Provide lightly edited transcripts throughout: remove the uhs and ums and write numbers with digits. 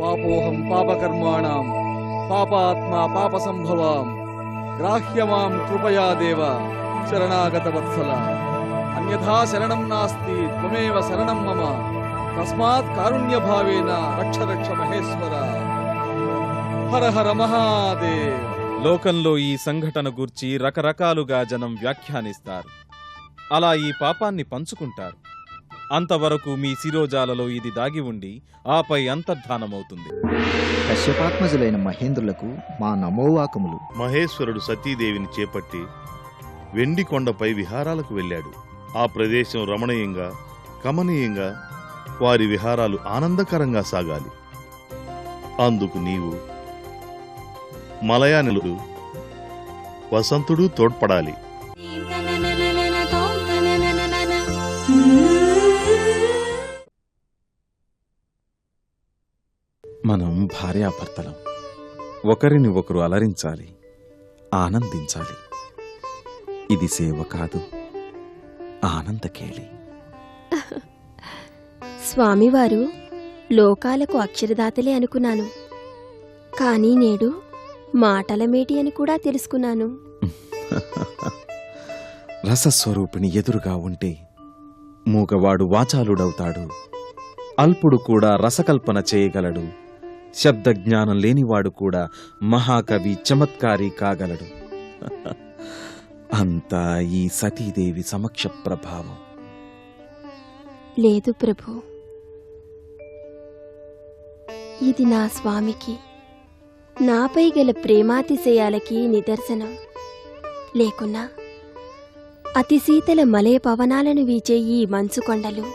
పాపోహం పాపకర్మాణం పాపాత్మా పాపసంభవాం గ్రాహ్యమాం కృపయా దేవ శరణాగత వత్సల అన్యథా శరణం నాస్తి త్వమేవ శరణం మమ తస్మాత్ కారుణ్య భావేన రక్ష రక్ష మహేశ్వర హర హర మహాదేవ్. లోకంలో ఈ సంఘటన గూర్చి రకరకాలుగా జనం వ్యాఖ్యానిస్తారు. అలా ఈ పాపాన్ని పంచుకుంటారు. అంతవరకు మీ శిరోజాలలో ఇది దాగి ఉండి ఆపై అంతర్ధానమవుతుంది. కశ్యపాత్మజులైన మహేంద్రులకు మా నమోవాకములు. మహేశ్వరుడు సతీదేవిని చేపట్టి వెండి కొండపై విహారాలకు వెళ్ళాడు. ఆ ప్రదేశం రమణీయంగా కమనీయంగా వారి విహారాలు ఆనందకరంగా సాగాలి. అందుకు నీవు మలయానులు వసంతుడు తోడ్పడాలి. మనం భార్యాభర్తలం. ఒకరిని ఒకరు అలరించాలి, ఆనందించాలి. ఇది సేవ కాదు, ఆనందకేళి. స్వామివారు లోకాలకు అక్షరదాతలే అనుకున్నాను, కానీ నేడు మాటలమేటి అని కూడా తెలుసుకున్నాను. రసస్వరూపిణి ఎదురుగా ఉంటే మూగవాడు వాచాలుడవుతాడు, అల్పుడు కూడా రసకల్పన చేయగలడు, శబ్దజ్ఞానం లేనివాడు కూడా మహాకవి చమత్కారి కాగలడు. అంతా ఈ సతీదేవి సమక్ష ప్రభావం. లేదు ప్రభు, ఇది నా స్వామికి నాపై గల ప్రేమాతిశయాలకి నిదర్శనం. లేకున్నా అతి శీతల మలయ పవనాలను వీచే ఈ మంచుకొండలు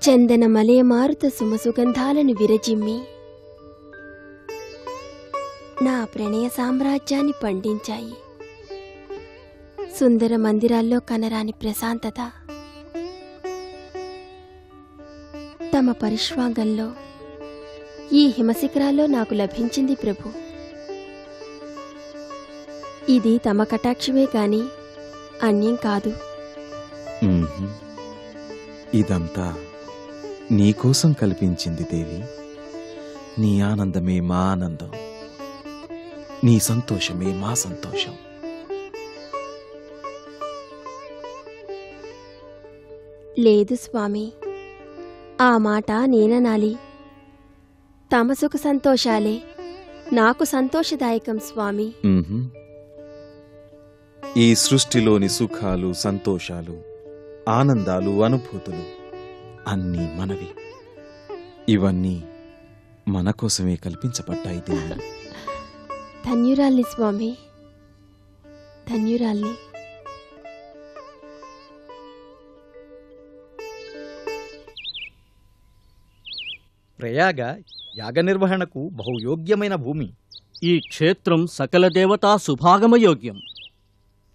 చందన మలయమారుత సుమసుగంధాలను విరజిమ్మి నా ప్రణయ సామ్రాజ్యాన్ని పండించాయి. సుందర మందిరాల్లో కనరాని ప్రశాంతత తమ పరిష్వాంగంలో ఈ హిమశిఖరాల్లో నాకు లభించింది ప్రభు. ఇది తమ కటాక్షమే కాని అన్యం కాదు. ఇదంతా నీకోసం కల్పించింది దేవి. నీ ఆనందమే మా ఆనందం, నీ సంతోషమే మా సంతోషం. లేదు స్వామి, ఆ మాట నేననాలి. తమ సుఖ సంతోషాలే నాకు సంతోషదాయకం స్వామి. ఈ సృష్టిలోని సుఖాలు, సంతోషాలు, ఆనందాలు, అనుభూతులు అన్నీ మనవి. ఇవన్నీ మన కోసమే కల్పించబడ్డాయి దేవి. ధన్యురాల్ని స్వామి, ధన్యురాల్ని. ప్రయాగ యాగ నిర్వహణకు బహుయోగ్యమైన భూమి. ఈ క్షేత్రం సకల దేవతా శుభాగమయోగ్యం.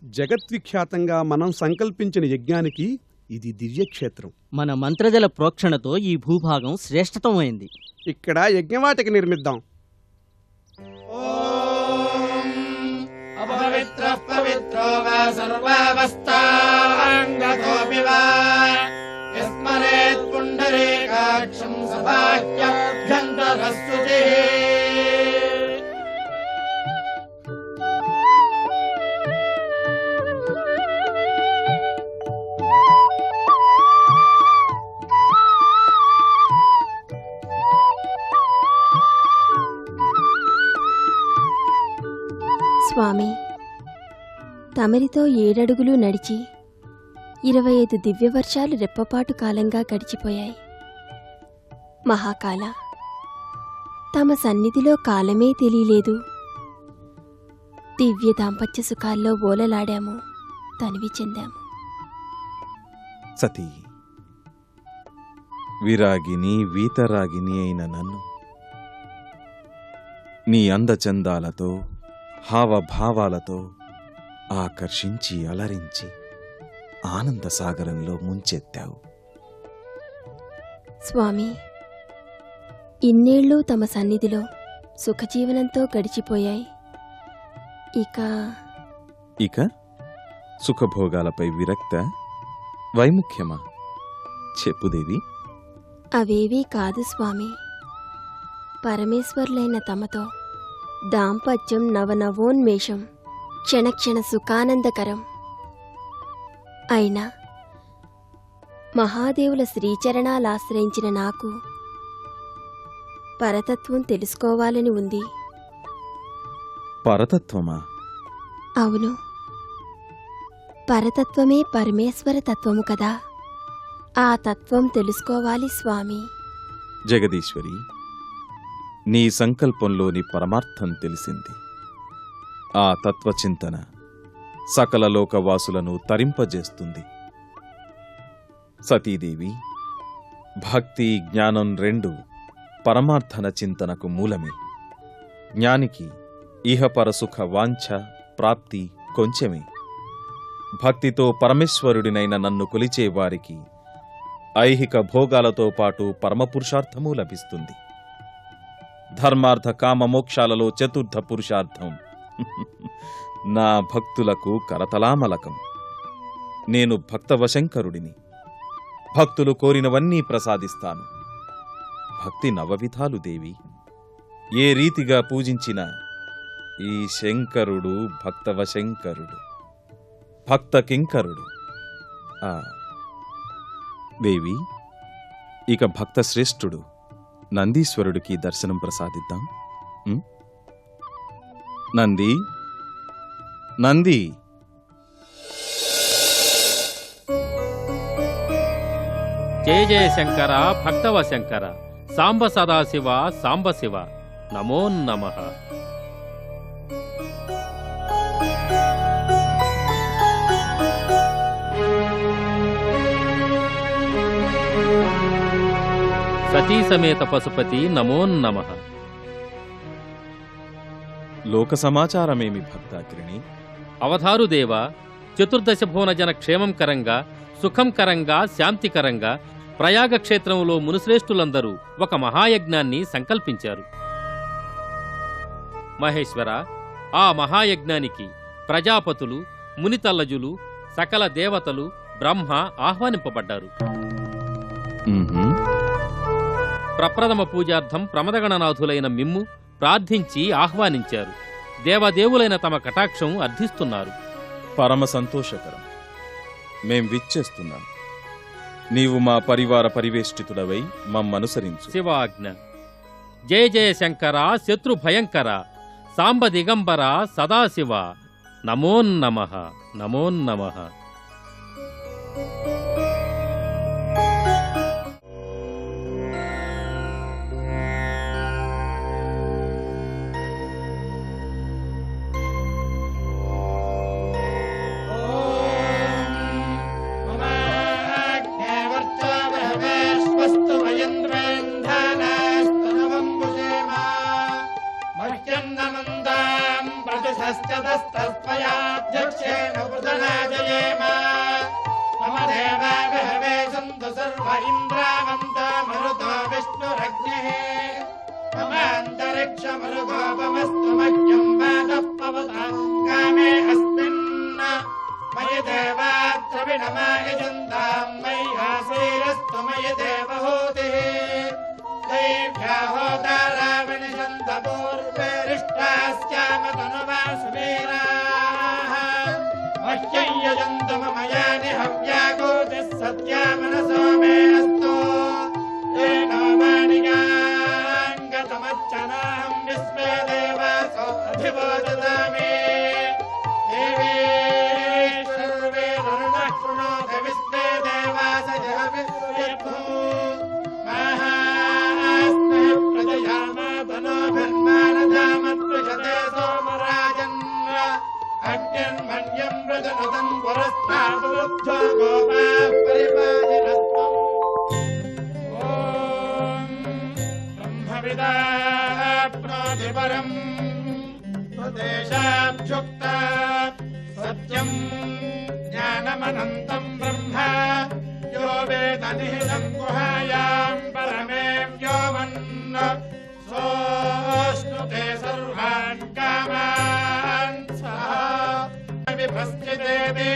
జగద్విఖ్యాతంగా మనం సంకల్పించిన యజ్ఞానికి ఇది దివ్యక్షేత్రం. మన మంత్రజల ప్రోక్షణతో ఈ భూభాగం శ్రేష్టతమైంది. ఇక్కడ యజ్ఞవాటిక నిర్మిద్దాం. స్వామి, తమరితో 7 అడుగులు నడిచి 25 దివ్యవర్షాలు రెప్పపాటు కాలంగా గడిచిపోయాయి. మహాకాల, తమ సన్నిధిలో కాలమే తెలియలేదు. దివ్య దాంపత్య సుఖాల్లో ఓలలాడాము, తనివి చెందాము. సతీ, విరాగిని వీతరాగిని అయిన నన్ను నీ అందచందాలతో, హావభావాలతో ఆకర్షించి అలరించి ఆనందసాగరంలో ముంచెత్తావు. స్వామి, ఇన్నేళ్ళు తమ సన్నిధిలో సుఖజీవనంతో గడిచిపోయాయి. ఇక సుఖభోగాలపై విరక్త, వైముఖ్యమా? చెప్పుదేవి. అవేవీ కాదు స్వామి. పరమేశ్వరులైన తమతో దాంపత్యం నవనవోన్మేషం క్షణక్షణ సుఖానందకరం అయినా మహాదేవుల శ్రీచరణాలాశ్రయించిన నాకు పరతత్వం తెలుసుకోవాలని ఉంది. పరతత్వమా? అవును, పరతత్వమే పరమేశ్వర తత్వము కదా. ఆ తత్వం తెలుసుకోవాలి స్వామి. జగదీశ్వరి, నీ సంకల్పంలోని పరమార్థం తెలిసింది. ఆ తత్వచింతన సకల లోకవాసులను తరింపజేస్తుంది. సతీదేవి, భక్తి జ్ఞానం రెండు పరమార్థన చింతనకు మూలమే. జ్ఞానికి ఇహపర సుఖ వాంఛ ప్రాప్తి కొంచెమే. భక్తితో పరమేశ్వరుడినైన నన్ను కొలిచేవారికి ఐహిక భోగాలతో పాటు పరమపురుషార్థమూ లభిస్తుంది. ధర్మార్థ కామ మోక్షాలలో చతుర్థ పురుషార్థం నా భక్తులకు కరతలామలకం. నేను భక్తవశంకరుడిని. భక్తులు కోరినవన్నీ ప్రసాదిస్తాను. భక్తి నవవిధాలు దేవి. ఏ రీతిగా పూజించినా ఈ శంకరుడు భక్తవశంకరుడు, భక్త కింకరుడు. దేవి, ఇక భక్త శ్రేష్ఠుడు నందీశ్వరుడికి దర్శనం ప్రసాదిద్దాం. నంది, నంది. జయ జయ శంకర భక్తవ శంకర, సాంబ సదాశివ సాంబ శివ, నమో నమః. సతీ సమేత పశుపతి, నమో నమః. లోక సమాచారమేమి భక్తాగ్రణి? అవధారుదేవ, చతుర్దశ భువన జన క్షేమంకరంగా, సుఖంకరంగా, శాంతికరంగా ప్రయాగ క్షేత్రంలో మునిశ్రేష్ఠులందరూ ఒక మహాయజ్ఞాన్ని సంకల్పించారు. మహేశ్వర, ఆ మహాయజ్ఞానికి ప్రజాపతులు, మునితల్లజులు, సకల దేవతలు, బ్రహ్మ ఆహ్వానింపబడ్డారు. ప్రప్రథమ పూజార్థం ప్రమదగణనాథులైన మిమ్ము ప్రార్థించి ఆహ్వానించారు. దేవదేవులైన తమ కటాక్షం అర్థిస్తున్నారు. పరమ సంతోషకరం. మేం విచ్చేస్తున్నాం. నీవు మా పరివార పరివేష్టితుడవై మమ్మనుసరించు. శివాజ్ఞ. జయ జయ శంకర శత్రు భయంకర, సాంబ దిగంబర సదాశివ, నమో నమః, నమో నమః. సత్యం జ్ఞానమనంతం బ్రహ్మ యో వేద నిహితం గుహాయాం పరమే వ్యోమన్న సోష్ణుతే సర్వాన్ కామాన్ సహ విభస్తిదేవి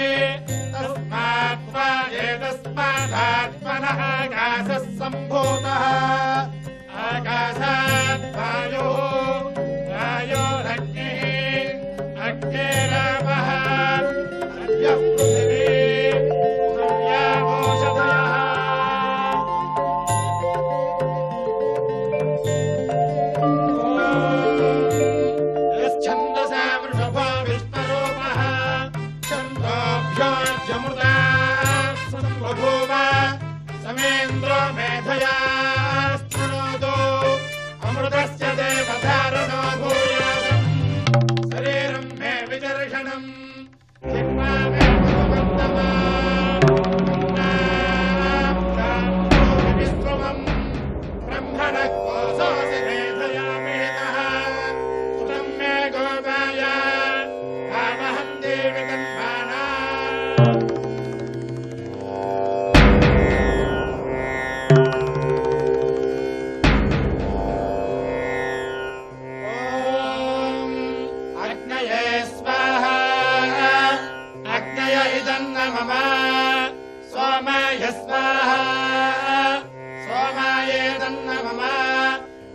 తస్మాత్వా ఏతస్మాదాత్మనః ఆకాశः సంభూతः ఆకాశాత్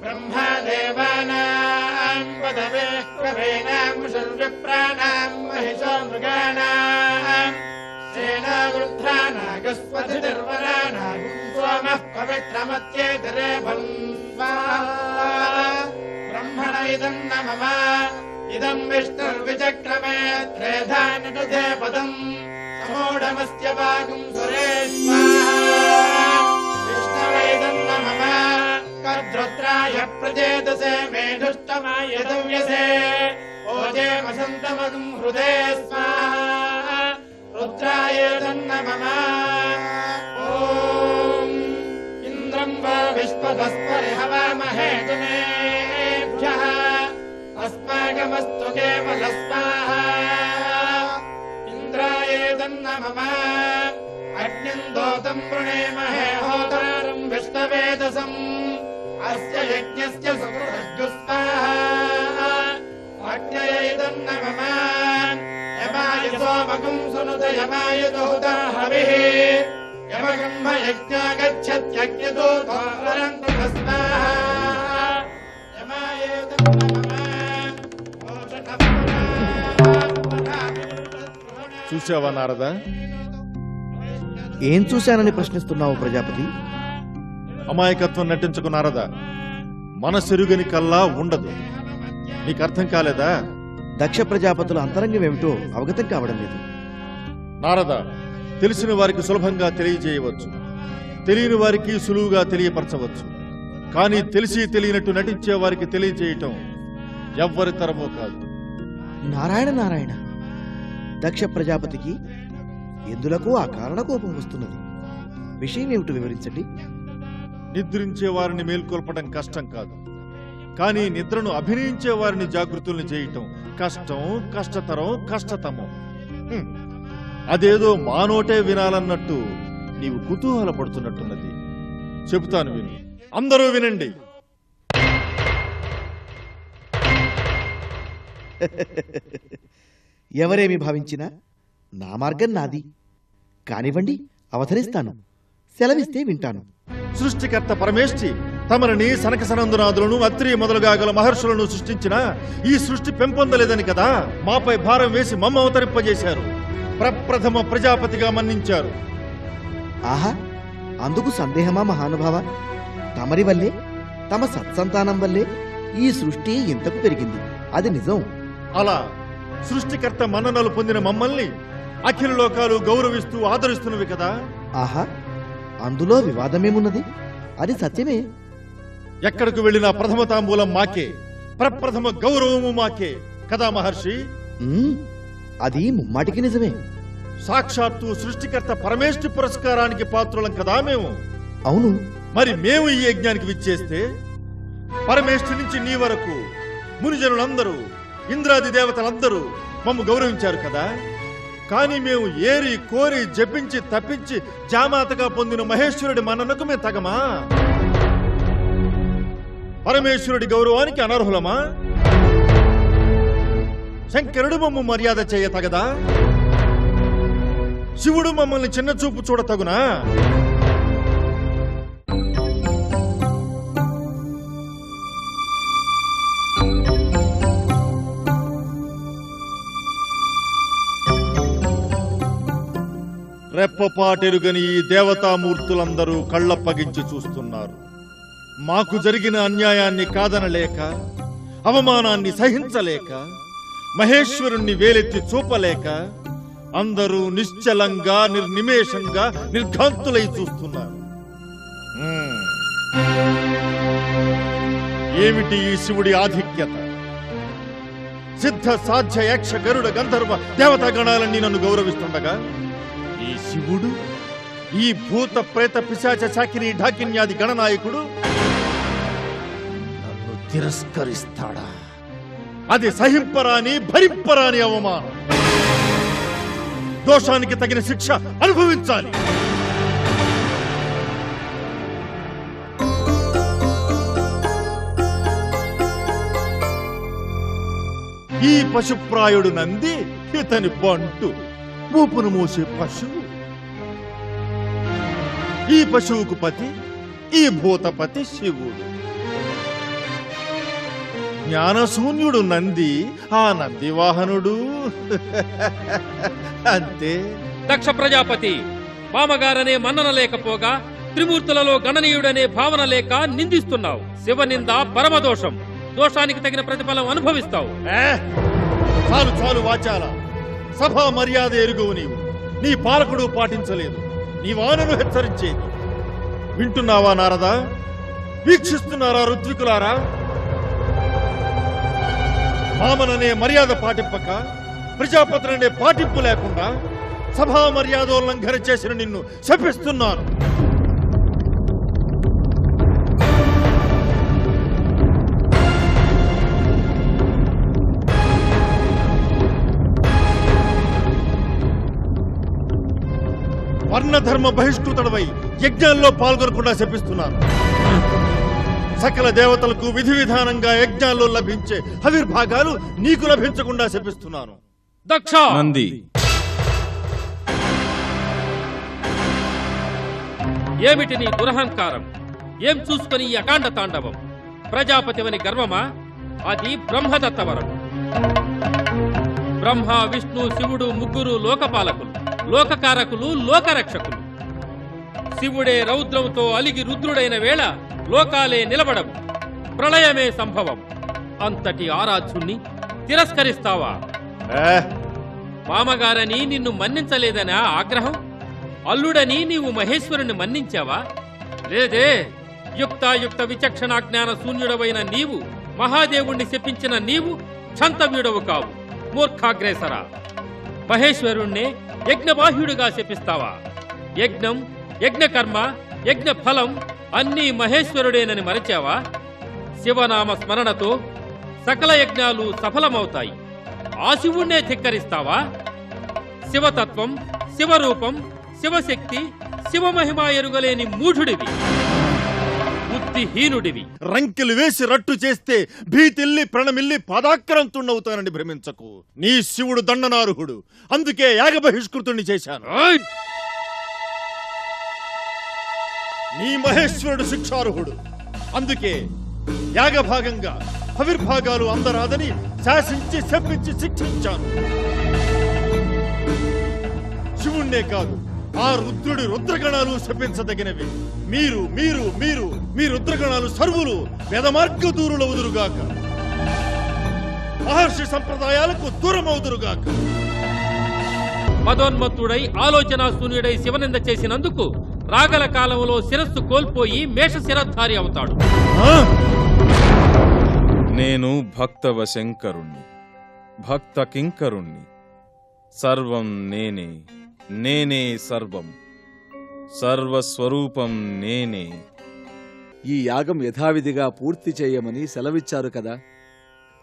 ब्रह्मदेवानां पदवे कवीनां विप्राणां महिषो मृगाणां सेनावृद्धानागस्पतिर्वराणां सोमः पवित्रमत्येतरे स्वाहा ब्रह्मण इदं न मम इदं विष्णुर्विचक्रमे त्रेधा निदधे पदं समूढमस्य वागुं सुरे स्वाहा विष्णवैदं न मम कर्द्रुद्राय प्रचेतसे मेधुष्टमाय दव्यसे ओजे वसन्तमगुं हृदे स्वाहा रुद्राय तन्न मम ॐ इन्द्रं वा विश्वदस्परिहवामहे तुमेभ्यः अस्माकमस्तु केवल स्वाहा इन्द्राय तन्न मम अग्निं दोतं वृणेमहे होतारं विष्णवेदसम् अस्य यज्ञस्य सुकृतज्ञ स्वाहा अग्नये तन्न मम यमाय सोमगुं सुनुत यमाय दुहुता हविः यमगम्भ यज्ञा गच्छत्यज्ञदूतो वरन्तु स्वाहा यमाय तन्न చూసావా నారదా? ఏం చూశానని ప్రశ్నిస్తున్నావు ప్రజాపతి? అమాయకత్వం నటించకు నారదా. మనసెరుగని కల్లా ఉండదు. నీకు అర్థం కాలేదా? దక్ష ప్రజాపతుల అంతరంగం ఏమిటో అవగతం కావడం లేదు. నారదా, తెలిసిన వారికి సులభంగా తెలియజేయవచ్చు, తెలియని వారికి సులువుగా తెలియపరచవచ్చు. కానీ తెలిసి తెలియనట్టు నటించే వారికి తెలియజేయటం ఎవ్వరి తరమో కాదు. నారాయణ నారాయణ, దక్ష ప్రజాపతికి ఎందులకు ఆ కారణ కోపం వస్తున్నది? విషయం ఏమిటో వివరించండి. నిద్రించే వారిని మేల్కొల్పడం కష్టం కాదు, కానీ నిద్రను అభినయించే వారిని జాగృతుల్ని చేయటం కష్టం, కష్టతరం, కష్టతమం. అదేదో మానోటే వినాలన్నట్టు నీవు కుతూహలపడుతున్నట్టున్నది. చెబుతాను విను, అందరూ వినండి. ఎవరేమి భావించినా నా మార్గం నాది. కానివ్వండి, అవతరిస్తాను. సెలవిస్తే వింటాను. సృష్టికర్త పరమేష్ఠి తమని సనక సనందునాథులను అత్రి మొదలుగా గల మహర్షులను సృష్టించిన ఈ సృష్టి పెంపొందలేదని కదా మాపై భారం వేసి మమ్మ అవతరింపజేశారు. ప్రప్రథమ ప్రజాపతిగా మన్నించారు. ఆహా, అందుకు సందేహమా మహానుభావ? తమరి వల్లే, తమ సత్సంతానం వల్లే ఈ సృష్టి ఇంతకు పెరిగింది. అది నిజం. అలా సృష్టికర్త మన్ననలు పొందిన మమ్మల్ని అఖిల లోకాలు గౌరవిస్తూ ఆదరిస్తున్నవి కదా. ఆహా, అందులో వివాదమేమున్నది? అది సత్యమే. ఎక్కడికి వెళ్ళినా ప్రథమ తాంబూలం మాకే, ప్రప్రథమ గౌరవము మాకే కదా మహర్షి. అది ముమ్మాటికి నిజమే. సాక్షాత్తు సృష్టికర్త పరమేష్ఠి పురస్కారానికి పాత్రులం కదా మేము. అవును. మరి మేము ఈ యజ్ఞానికి విచ్చేస్తే పరమేష్ఠి నుంచి నీ వరకు మునిజనులందరూ, ఇంద్రాది దేవతలందరూ మమ్ము గౌరవించారు కదా. కానీ మేము ఏరి కోరి జపించి తప్పించి జామాతగా పొందిన మహేశ్వరుడి మన్ననకు మేము తగమా? పరమేశ్వరుడి గౌరవానికి అనర్హులమా? శంకరుడు మమ్ము మర్యాద చేయ తగదా? శివుడు మమ్మల్ని చిన్న చూపు చూడ తగునా? రెప్పపాటెరుగని ఈ దేవతామూర్తులందరూ కళ్ళప్పగించి చూస్తున్నారు. మాకు జరిగిన అన్యాయాన్ని కాదనలేక, అవమానాన్ని సహించలేక, మహేశ్వరుణ్ణి వేలెత్తి చూపలేక అందరూ నిశ్చలంగా, నిర్నిమేషంగా, నిర్ఘాంతులై చూస్తున్నారు. ఏమిటి ఈ శివుడి ఆధిక్యత? సిద్ధ సాధ్య యక్ష గరుడ గంధర్వ దేవతా గణాలన్నీ నన్ను గౌరవిస్తుండగా ఈ శివుడు, ఈ భూత ప్రేత పిశాచ చాకిరి ఢాకిన్యాది గణనాయకుడు నన్ను తిరస్కరిస్తాడా? అది సహింపరాని, భరింపరాని అవమానం. దోషానికి తగిన శిక్ష అనుభవించాలి. ఈ పశుప్రాయుడు నంది, ఇతని బంటు మూపును మోసే పశువు. ఈ పశువుకు పతి, ఈ భూతపతి శివుడు. జ్ఞానశూన్యుడు నంది, ఆ నంది వాహనుడు అంతే. దక్ష ప్రజాపతి, మామగారనే మన్నన లేకపోగా త్రిమూర్తులలో గణనీయుడనే భావన లేక నిందిస్తున్నావు. శివనింద పరమదోషం. దోషానికి తగిన ప్రతిఫలం అనుభవిస్తావు. చాలు చాలు వాచాల. సభా మర్యాద ఎరుగవు నీవు. నీ పాలకుడు పాటించలేదు. నీ వానను హెచ్చరించేది వింటున్నావా నారదా? వీక్షిస్తున్నారా ఋత్వికులారా? మామననే మర్యాద పాటింపక, ప్రజాపతులనే పాటింపు లేకుండా సభా మర్యాదోల్లంఘన చేసిన నిన్ను శపిస్తున్నాను. వర్ణధర్మ బహిష్కృతుడవై యజ్ఞాల్లో పాల్గొనకుండా శపిస్తున్నాను. సకల దేవతలకు విధి విధానంగా యజ్ఞాల్లో లభించే హవిర్భాగాలు నీకు లభించకుండా శపిస్తున్నాను. దక్ష! నంది, ఏమిటి నీ దురహంకారం? ఏం చూసుకొని ఈ అకాండ తాండవం? ప్రజాపతివని గర్వమా? అది బ్రహ్మదత్తవరం. బ్రహ్మ, విష్ణు, శివుడు ముగ్గురు లోకపాలకులు, లోకకారకులు, లోకరక్షకులు. శివుడే రౌద్రంతో అలిగి రుద్రుడైన వేళ లోకాలే నిలబడవు, ప్రళయమే సంభవం. అంతటి ఆరాధ్యుణ్ణి తిరస్కరిస్తావా? మామగారని నిన్ను మన్నించలేదనా ఆగ్రహం? అల్లుడని నీవు మహేశ్వరుని మన్నించావా? లేదే. యుక్తాయుక్త విచక్షణ జ్ఞాన శూన్యుడవైన నీవు, మహాదేవుణ్ణి శపించిన నీవు క్షంతవ్యుడవు కావు, మూర్ఖాగ్రేసరా. మహేశ్వరుణ్ణే యజ్ఞబాహ్యుడిగా శపిస్తావా? యజ్ఞం, యజ్ఞకర్మ, యజ్ఞ ఫలం అన్నీ మహేశ్వరుడేనని మరచావా? శివనామ స్మరణతో సకల యజ్ఞాలు సఫలమవుతాయి. ఆ శివుణ్ణే ధిక్కరిస్తావా? శివతత్వం, శివరూపం, శివశక్తి, శివమహిమ ఎరుగలేని మూఢుడివి, బుద్ధిహీనుడివి. రంకెలు వేసి రట్టు చేస్తే భీతిల్లి ప్రణమిల్లి పాదాక్రాంతుణ్ణవుతానని భ్రమించకు. నీ శివుడు దండనార్హుడు, అందుకే యాగ బహిష్కృతుణ్ణి చేశాను. నీ మహేశ్వరుడు శిక్షార్హుడు, అందుకే యాగభాగంగా హవిర్భాగాలు అందరాదని శాసించి శపించి శిక్షించాను. శివుణ్ణే కాదు, ఆ రుద్రుడి రుద్రగణాలు శపించదగినవి. మీరు మీరు మీరు మీ రుద్రగణాలు సర్వులు వేదమార్గ దూరులవుదురుగాక, మహర్షి సంప్రదాయాలకు దూరమవుదురుగాక. మదోన్మత్తుడై ఆలోచనా శూన్యుడై శివనింద చేసినందుకు రాగల కాలంలో శిరస్సు కోల్పోయి మేష శిరధారి అవుతాడు. నేను భక్తవ శంకరుణ్ణి, భక్త కింకరుణ్ణి. సర్వం నేనే, నేనే సర్వం, సర్వస్వరూపం నేనే. ఈ యాగం యథావిధిగా పూర్తి చేయమని సెలవిచ్చారు కదా.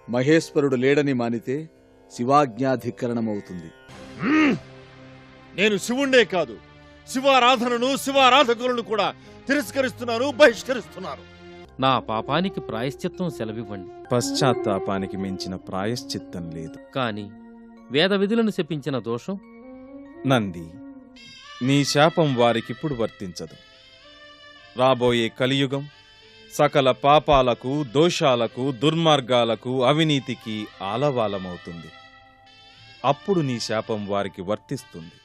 మహేశ్వరుడు లేడని మానితే శివాజ్ఞాధికరణమవుతుంది. నేను శివుణ్ణే కాదు, శివారాధనను శివారాధకులను కూడా తిరస్కరిస్తున్నాను, బహిష్కరిస్తున్నాను. నా పాపానికి ప్రాయశ్చిత్తం సెలవివ్వండి. పశ్చాత్తాపానికి మించిన ప్రాయశ్చిత్తం లేదు. కాని వేద విధులను శపించిన దోషం? నంది, నీ శాపం వారికిప్పుడు వర్తించదు. రాబోయే కలియుగం సకల పాపాలకు, దోషాలకు, దుర్మార్గాలకు, అవినీతికి ఆలవాలమవుతుంది. అప్పుడు నీ శాపం వారికి వర్తిస్తుంది.